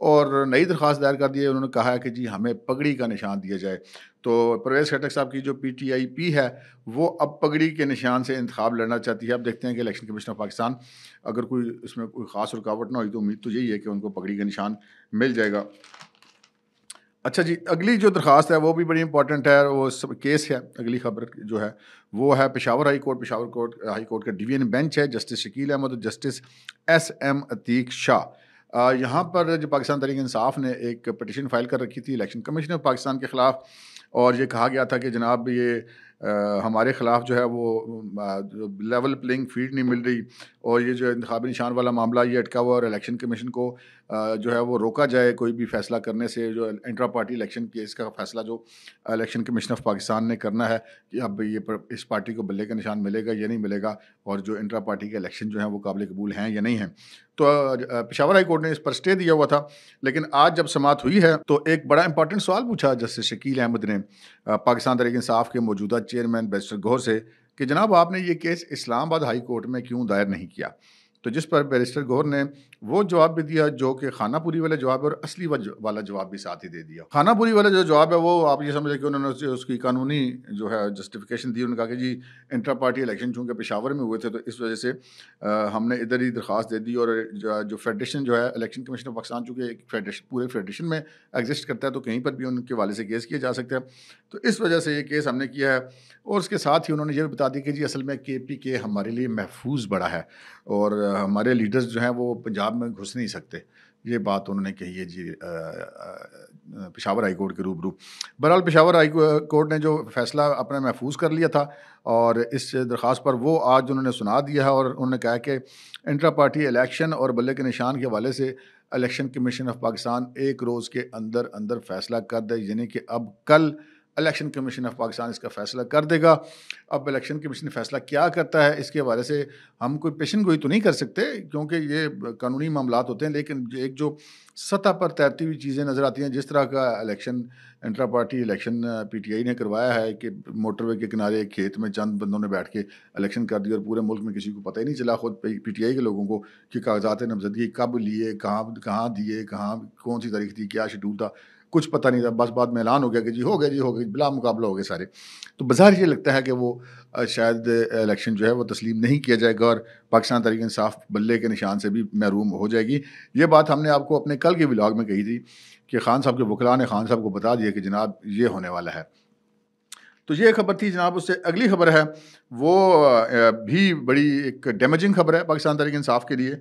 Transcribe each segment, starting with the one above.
اور نئی درخواست دائر کر دی ہے. انہوں نے کہا ہے کہ جی ہمیں پگڑی کا نشان دیا جائے. تو پرویز خٹک صاحب کی جو پی ٹی آئی پی ہے وہ اب پگڑی کے نشان سے انتخاب لڑنا چاہتی ہے. اب دیکھتے ہیں کہ الیکشن کمیشن آف پاکستان اگر کوئی اس میں کوئی خاص رکاوٹ نہ ہوئی تو امید تو یہی ہے کہ ان کو پگڑی کا نشان مل جائے گا. اچھا جی, اگلی جو درخواست ہے وہ بھی بڑی امپورٹنٹ ہے. وہ کیس ہے, اگلی خبر جو ہے وہ ہے Peshawar high court. Peshawar high court کا ڈویژن بینچ ہے, جسٹس شکیل احمد اور جسٹس ایس ایم عتیق شاہ. یہاں پر جو پاکستان تحریک انصاف نے ایک پٹیشن فائل کر رکھی تھی الیکشن کمیشن آف پاکستان کے خلاف, اور یہ کہا گیا تھا کہ جناب یہ ہمارے خلاف جو ہے وہ لیول پلینگ فیلڈ نہیں مل رہی, اور یہ جو انتخابی نشان والا معاملہ یہ اٹکا ہوا, اور الیکشن کمیشن کو جو ہے وہ روکا جائے کوئی بھی فیصلہ کرنے سے. جو انٹرا پارٹی الیکشن کیس کا فیصلہ جو الیکشن کمیشن آف پاکستان نے کرنا ہے کہ اب یہ اس پارٹی کو بلے کا نشان ملے گا یا نہیں ملے گا, اور جو انٹرا پارٹی کے الیکشن جو ہیں وہ قابل قبول ہیں یا نہیں ہیں. تو پشاور ہائی کورٹ نے اس پر اسٹے دیا ہوا تھا, لیکن آج جب سماعت ہوئی ہے تو ایک بڑا امپورٹنٹ سوال پوچھا جسٹس شکیل احمد نے پاکستان تحریک انصاف کے موجودہ چیئرمین بیرسٹر گوہر سے کہ جناب آپ نے یہ کیس اسلام آباد ہائی کورٹ میں کیوں دائر نہیں کیا. تو جس پر بیرسٹر گوہر نے وہ جواب بھی دیا جو کہ خانہ پوری والا جواب ہے, اور اصلی والا جواب بھی ساتھ ہی دے دیا. خانہ پوری والا جو جواب ہے وہ آپ یہ سمجھیں کہ انہوں نے اس کی قانونی جو ہے جسٹیفیکیشن دی. انہوں نے کہا کہ جی انٹرا پارٹی الیکشن چونکہ پشاور میں ہوئے تھے تو اس وجہ سے ہم نے ادھر ہی درخواست دے دی, اور جو فیڈریشن جو ہے الیکشن کمیشن آف پاکستان چونکہ ایک فیڈریشن پورے فیڈریشن میں ایگزسٹ کرتا ہے تو کہیں پر بھی ان کے حوالے سے کیس کیا جا سکتا ہے. تو اس وجہ سے یہ کیس ہم نے کیا ہے, اور اس کے ساتھ ہی انہوں نے یہ بھی بتا دی کہ جی اصل میں کے پی کے ہمارے لیے محفوظ بڑا ہے, اور ہمارے لیڈرز جو ہیں وہ پنجاب میں گھس نہیں سکتے. یہ بات انہوں نے کہی ہے جی پشاور ہائی کورٹ کے روبرو. بہرحال پشاور ہائی کورٹ نے جو فیصلہ اپنا محفوظ کر لیا تھا, اور اس درخواست پر وہ آج انہوں نے سنا دیا ہے, اور انہوں نے کہا کہ انٹرا پارٹی الیکشن اور بلے کے نشان کے حوالے سے الیکشن کمیشن آف پاکستان ایک روز کے اندر اندر فیصلہ کر دے, یعنی کہ اب کل الیکشن کمیشن آف پاکستان اس کا فیصلہ کر دے گا. اب الیکشن کمیشن فیصلہ کیا کرتا ہے اس کے حوالے سے ہم کوئی پیشن گوئی تو نہیں کر سکتے کیونکہ یہ قانونی معاملات ہوتے ہیں, لیکن ایک جو سطح پر تیرتی ہوئی چیزیں نظر آتی ہیں, جس طرح کا election intra party election P T I نے کروایا ہے کہ موٹر وے کے کنارے ایک کھیت میں چند بندوں نے بیٹھ کے الیکشن کر دیا, اور پورے ملک میں کسی کو پتہ ہی نہیں چلا, خود پی ٹی آئی کے لوگوں کو, کہ کاغذات نامزدگی کب لیے, کہاں دیے, کون سی تاریخ تھی, کیا شیڈول تھا, کچھ پتہ نہیں تھا. بس بعد میں اعلان ہو گیا کہ جی ہو گیا بلا مقابلہ ہو گئے سارے. تو بظاہر یہ لگتا ہے کہ وہ شاید الیکشن جو ہے وہ تسلیم نہیں کیا جائے گا, اور پاکستان تحریک انصاف بلے کے نشان سے بھی محروم ہو جائے گی. یہ بات ہم نے آپ کو اپنے کل کے ولاگ میں کہی تھی کہ خان صاحب کے وکلاء نے خان صاحب کو بتا دیا کہ جناب یہ ہونے والا ہے. تو یہ خبر تھی جناب. اس سے اگلی خبر ہے وہ بھی بڑی ایک ڈیمیجنگ خبر ہے پاکستان تحریک انصاف کے لیے,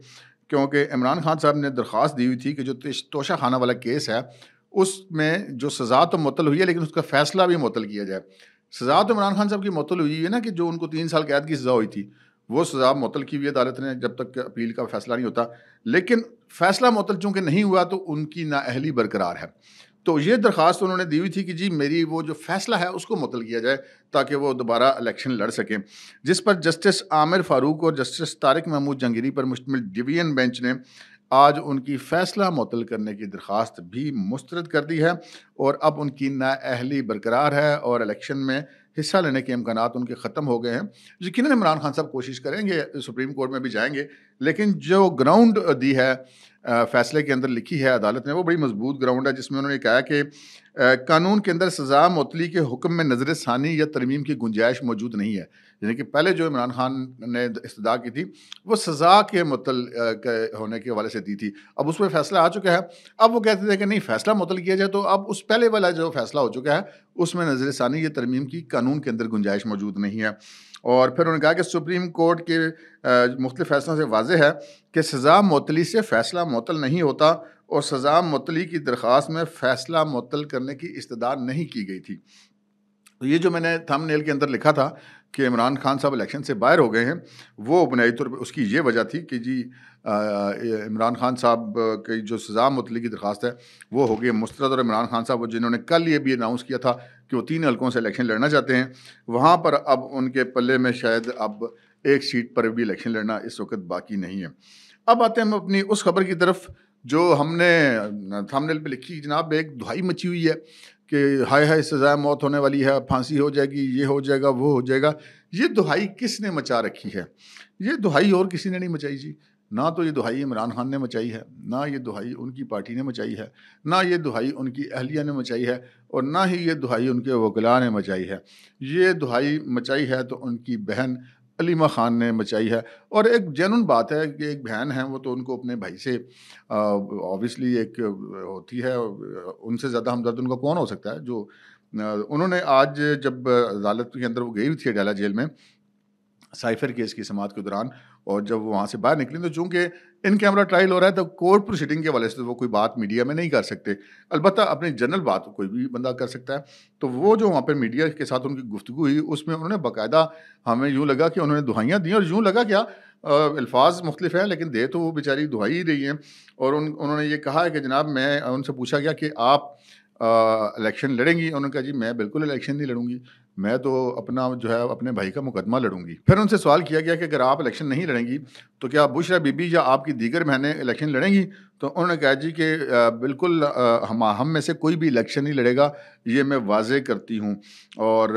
کیونکہ عمران خان صاحب نے درخواست دی ہوئی تھی کہ جو توشہ خانہ والا کیس ہے اس میں جو سزا تو معطل ہوئی ہے لیکن اس کا فیصلہ بھی معطل کیا جائے. سزا تو عمران خان صاحب کی معطل ہوئی ہے نا, کہ جو ان کو 3 سال قید کی سزا ہوئی تھی وہ سزا معطل کی ہوئی ہے عدالت نے جب تک اپیل کا فیصلہ نہیں ہوتا, لیکن فیصلہ معطل چونکہ نہیں ہوا تو ان کی نااہلی برقرار ہے. تو یہ درخواست انہوں نے دی ہوئی تھی کہ جی میری وہ جو فیصلہ ہے اس کو معطل کیا جائے تاکہ وہ دوبارہ الیکشن لڑ سکیں, جس پر جسٹس عامر فاروق اور جسٹس طارق محمود جہانگیری پر مشتمل ڈویژن بینچ نے آج ان کی فیصلہ معطل کرنے کی درخواست بھی مسترد کر دی ہے, اور اب ان کی نااہلی برقرار ہے اور الیکشن میں حصہ لینے کے امکانات ان کے ختم ہو گئے ہیں. یقیناً عمران خان صاحب کوشش کریں گے, سپریم کورٹ میں بھی جائیں گے, لیکن جو گراؤنڈ دی ہے فیصلے کے اندر لکھی ہے عدالت نے وہ بڑی مضبوط گراؤنڈ ہے, جس میں انہوں نے کہا کہ قانون کے اندر سزا معطلی کے حکم میں نظر ثانی یا ترمیم کی گنجائش موجود نہیں ہے. یعنی کہ پہلے جو عمران خان نے استدعا کی تھی وہ سزا کے معطل ہونے کے حوالے سے دی تھی, اب اس پہ فیصلہ آ چکا ہے. اب وہ کہتے تھے کہ نہیں فیصلہ معطل کیا جائے, تو اب اس پہلے والا جو فیصلہ ہو چکا ہے اس میں نظر ثانی یا ترمیم کی قانون کے اندر گنجائش موجود نہیں ہے. اور پھر انہوں نے کہا کہ سپریم کورٹ کے مختلف فیصلوں سے واضح ہے کہ سزا معطلی سے فیصلہ معطل نہیں ہوتا, اور سزا معطلی کی درخواست میں فیصلہ معطل کرنے کی استدعا نہیں کی گئی تھی. یہ جو میں نے تھم نیل کے اندر لکھا تھا کہ عمران خان صاحب الیکشن سے باہر ہو گئے ہیں, وہ بنیادی طور پہ اس کی یہ وجہ تھی کہ جی عمران خان صاحب کی جو سزا معطلی کی درخواست ہے وہ ہو گئی مسترد, اور عمران خان صاحب جنہوں نے کل یہ بھی اناؤنس کیا تھا کہ وہ 3 حلقوں سے الیکشن لڑنا چاہتے ہیں, وہاں پر اب ان کے پلے میں شاید اب ایک سیٹ پر بھی الیکشن لڑنا اس وقت باقی نہیں ہے. اب آتے ہیں ہم اپنی اس خبر کی طرف جو ہم نے تھم نیل پہ لکھی. جناب ایک دہائی مچی ہوئی ہے کہ ہائے ہائے سزائے موت ہونے والی ہے, پھانسی ہو جائے گی, یہ ہو جائے گا, وہ ہو جائے گا. یہ دہائی کس نے مچا رکھی ہے؟ یہ دہائی اور کسی نے نہیں مچائی جی. نہ تو یہ دہائی عمران خان نے مچائی ہے، نہ یہ دہائی ان کی پارٹی نے مچائی ہے، نہ یہ دہائی ان کی اہلیہ نے مچائی ہے، اور نہ ہی یہ دہائی ان کے وکلاء نے مچائی ہے۔ یہ دہائی مچائی ہے تو ان کی بہن علیمہ خان نے مچائی ہے۔ اور ایک جینون بات ہے کہ ایک بہن ہے، وہ تو ان کو اپنے بھائی سے اوبیسلی ایک ہوتی ہے، ان سے زیادہ ہمدرد ان کا کون ہو سکتا ہے۔ جو انہوں نے آج جب عدالت کے اندر وہ گئی ہوئی تھی اڈیالہ جیل میں سائفر کیس کی سماعت کے دوران، اور جب وہ وہاں سے باہر نکلیں تو چونکہ ان کیمرہ ٹرائل ہو رہا ہے تو کورٹ پروسیڈنگ کے حوالے سے وہ کوئی بات میڈیا میں نہیں کر سکتے، البتہ اپنی جنرل بات کوئی بھی بندہ کر سکتا ہے۔ تو وہ جو وہاں پہ میڈیا کے ساتھ ان کی گفتگو ہوئی، اس میں انہوں نے باقاعدہ، ہمیں یوں لگا کہ انہوں نے دہائیاں دیں، اور یوں لگا کیا الفاظ مختلف ہیں لیکن دے تو وہ بیچاری دہائی ہی رہی ہیں۔ اور انہوں نے یہ کہا ہے کہ جناب، میں ان سے پوچھا گیا کہ آپ الیکشن لڑیں گی؟ انہوں نے کہا جی میں بالکل الیکشن نہیں لڑوں گی، میں تو اپنا جو ہے اپنے بھائی کا مقدمہ لڑوں گی۔ پھر ان سے سوال کیا گیا کہ اگر آپ الیکشن نہیں لڑیں گی تو کیا بشرا بی بی یا آپ کی دیگر بہنیں الیکشن لڑیں گی؟ تو انہوں نے کہا جی کہ بالکل ہم میں سے کوئی بھی الیکشن نہیں لڑے گا، یہ میں واضح کرتی ہوں۔ اور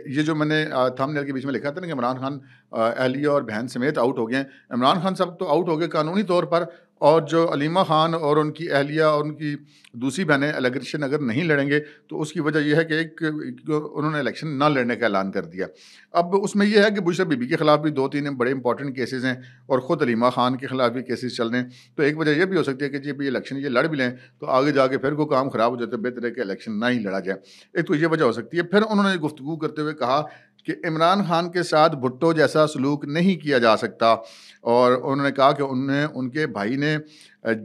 یہ جو میں نے تھمب نیل کے بیچ میں لکھا تھا نا کہ عمران خان اہلیہ اور بہن سمیت آؤٹ ہو گئے ہیں، عمران خان صاحب تو آؤٹ ہو گئے قانونی طور پر، اور جو علیمہ خان اور ان کی اہلیہ اور ان کی دوسری بہنیں الیکشن اگر نہیں لڑیں گے تو اس کی وجہ یہ ہے کہ ایک انہوں نے الیکشن نہ لڑنے کا اعلان کر دیا۔ اب اس میں یہ ہے کہ بشرا بی بی کے خلاف بھی 2-3 بڑے امپورٹنٹ کیسز ہیں، اور خود علیمہ خان کے خلاف بھی کیسز چل رہے ہیں۔ تو ایک وجہ یہ بھی ہو سکتی ہے کہ جی ابھی الیکشن یہ لڑ بھی لیں تو آگے جا کے پھر کوئی کام خراب ہو جاتا ہے، بہتر ہے کہ الیکشن نہ ہی لڑا جائے۔ ایک تو یہ وجہ ہو سکتی ہے۔ پھر انہوں نے گفتگو کرتے ہوئے کہا کہ عمران خان کے ساتھ بھٹو جیسا سلوک نہیں کیا جا سکتا، اور انہوں نے کہا کہ ان کے بھائی نے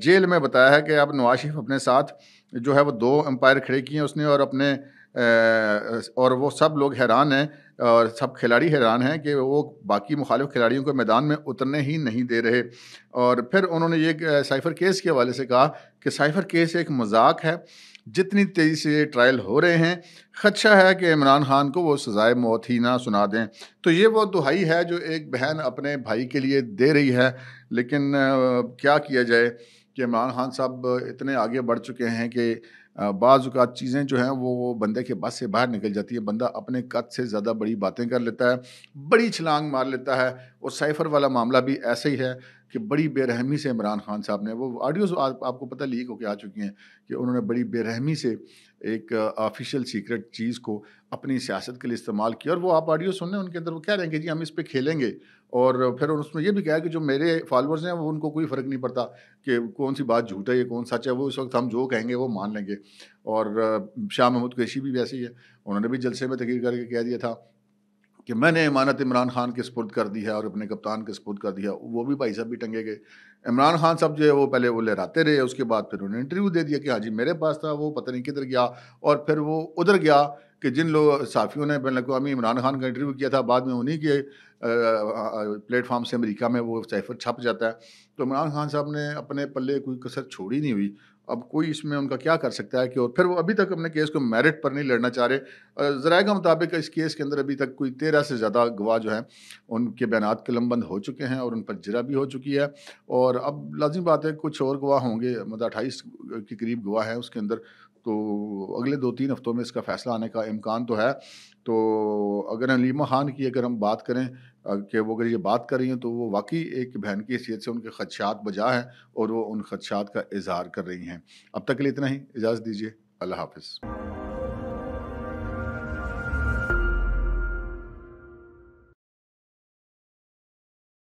جیل میں بتایا ہے کہ اب نواز شریف اپنے ساتھ جو ہے وہ 2 امپائر کھڑے کیے ہیں اس نے، اور اپنے اور وہ سب لوگ حیران ہیں، اور سب کھلاڑی حیران ہیں کہ وہ باقی مخالف کھلاڑیوں کو میدان میں اترنے ہی نہیں دے رہے۔ اور پھر انہوں نے یہ سائفر کیس کے حوالے سے کہا کہ سائفر کیس ایک مذاق ہے، جتنی تیزی سے یہ ٹرائل ہو رہے ہیں خدشہ ہے کہ عمران خان کو وہ سزائے موت ہی نہ سنا دیں۔ تو یہ وہ دہائی ہے جو ایک بہن اپنے بھائی کے لیے دے رہی ہے، لیکن کیا کیا جائے کہ عمران خان صاحب اتنے آگے بڑھ چکے ہیں کہ بعض اوقات چیزیں جو ہیں وہ بندے کے بس سے باہر نکل جاتی ہے، بندہ اپنے قد سے زیادہ بڑی باتیں کر لیتا ہے، بڑی چھلانگ مار لیتا ہے۔ اور سائفر والا معاملہ بھی ایسا ہی ہے کہ بڑی بے رحمی سے عمران خان صاحب نے، وہ آڈیوز آپ کو پتہ لیک ہو کے آ چکی ہیں کہ انہوں نے بڑی بے رحمی سے ایک آفیشیل سیکرٹ چیز کو اپنی سیاست کے لیے استعمال کیا۔ اور وہ آپ آڈیو سن لیں، ان کے اندر وہ کہہ رہے ہیں کہ جی ہم اس پہ کھیلیں گے، اور پھر اس میں یہ بھی کہا کہ جو میرے فالوورز ہیں وہ ان کو کوئی فرق نہیں پڑتا کہ کون سی بات جھوٹ ہے یا کون سچ ہے، وہ اس وقت ہم جو کہیں گے وہ مان لیں گے۔ اور شاہ محمود قریشی بھی ویسے ہی ہے، انہوں نے بھی جلسے میں تقریر کر کے کہہ دیا تھا کہ میں نے امانت عمران خان کے سپرد کر دی ہے اور اپنے کپتان کے سپرد کر دیا۔ وہ بھی بھائی صاحب بھی ٹنگے گئے۔ عمران خان صاحب جو ہے وہ پہلے وہ لہراتے رہے، اس کے بعد پھر انہوں نے انٹرویو دے دیا کہ ہاں جی میرے پاس تھا، وہ پتہ نہیں کدھر گیا، اور پھر وہ ادھر گیا کہ جن لوگ صحافیوں نے بین الاقوامی عمران خان کا انٹرویو کیا تھا، بعد میں انہیں کے پلیٹ فارم سے امریکہ میں وہ سائفر چھپ جاتا ہے۔ تو عمران خان صاحب نے اپنے پلے کوئی کسر چھوڑی نہیں ہوئی۔ اب کوئی اس میں ان کا کیا کر سکتا ہے کہ، اور پھر وہ ابھی تک اپنے کیس کو میرٹ پر نہیں لڑنا چاہ رہے۔ ذرائع کے مطابق اس کیس کے اندر ابھی تک کوئی 13 سے زیادہ گواہ جو ہیں ان کے بیانات قلم بند ہو چکے ہیں، اور ان پر جرح بھی ہو چکی ہے۔ اور اب لازمی بات ہے کچھ اور گواہ ہوں گے، مطلب 28 کے قریب گواہ ہیں اس کے اندر، تو اگلے 2-3 ہفتوں میں اس کا فیصلہ آنے کا امکان تو ہے۔ تو اگر علیمہ خان کی اگر ہم بات کریں کہ وہ اگر یہ بات کر رہی ہیں تو وہ واقعی ایک بہن کی حیثیت سے ان کے خدشات بجا ہیں، اور وہ ان خدشات کا اظہار کر رہی ہیں۔ اب تک کے لیے اتنا ہی، اجازت دیجیے، اللہ حافظ۔